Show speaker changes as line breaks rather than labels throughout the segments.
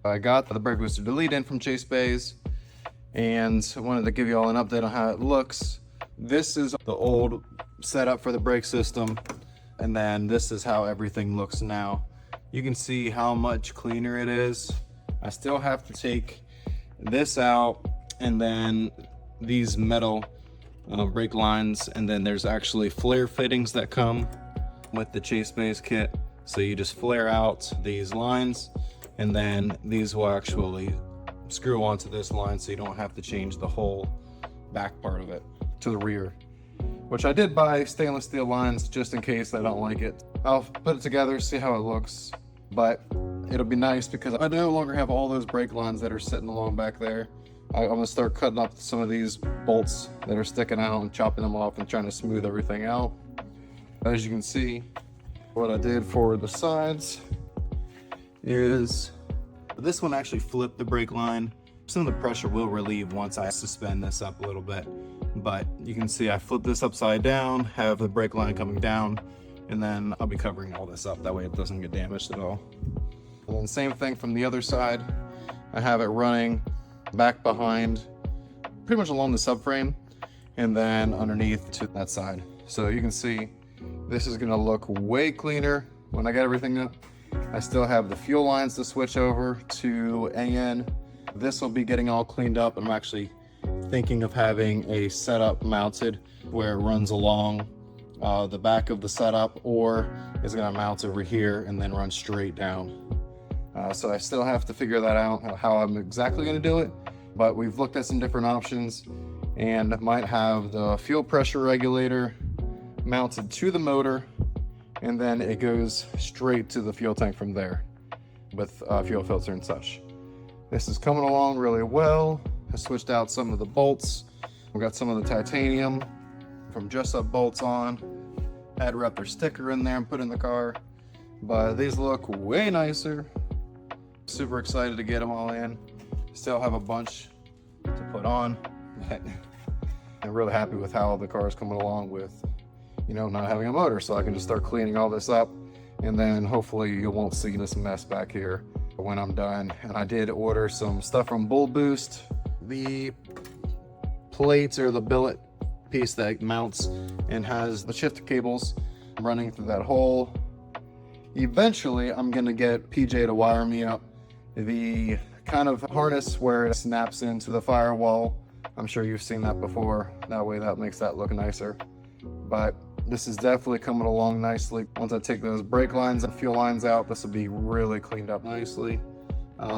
I got the brake booster delete in from Chase Bays, and I wanted to give you all an update on how it looks. This is the old setup for the brake system, and then this is how everything looks now. You can see how much cleaner it is. I still have to take this out, and then these metal brake lines, and then there's actually flare fittings that come with the Chase Bays kit. So you just flare out these lines, and then these will actually screw onto this line, so you don't have to change the whole back part of it to the rear, which I did buy stainless steel lines just in case I don't like it. I'll put it together, see how it looks, but it'll be nice because I no longer have all those brake lines that are sitting along back there. I'm gonna start cutting up some of these bolts that are sticking out and chopping them off and trying to smooth everything out. As you can see, what I did for the sides is this one actually flipped the brake line. Some of the pressure will relieve once I suspend this up a little bit, but you can see I flipped this upside down, have the brake line coming down, and then I'll be covering all this up. That way it doesn't get damaged at all. And then same thing from the other side. I have it running back behind, pretty much along the subframe, and then underneath to that side. So you can see this is gonna look way cleaner when I get everything up. I still have the fuel lines to switch over to AN. This will be getting all cleaned up. I'm actually thinking of having a setup mounted where it runs along the back of the setup, or is gonna mount over here and then run straight down. So I still have to figure that out, how I'm exactly gonna do it, but we've looked at some different options, and might have the fuel pressure regulator mounted to the motor, and then it goes straight to the fuel tank from there with fuel filter and such. This is coming along really well. I switched out some of the bolts. We got some of the titanium from Just Up bolts on. Had wrapped their sticker in there and put in the car, but these look way nicer. Super excited to get them all in. Still have a bunch to put on, but I'm really happy with how the car is coming along with, you know, not having a motor, so I can just start cleaning all this up, and then hopefully you won't see this mess back here when I'm done. And I did order some stuff from Bull Boost, the plates or the billet piece that mounts and has the shifter cables running through that hole. Eventually I'm gonna get PJ to wire me up the kind of harness where it snaps into the firewall. I'm sure you've seen that before. That way that makes that look nicer. But this is definitely coming along nicely. Once I take those brake lines and fuel lines out, this will be really cleaned up nicely.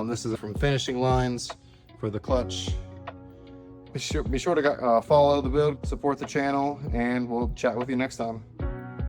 This is from finishing lines for the clutch. Be sure to follow the build, support the channel, and we'll chat with you next time.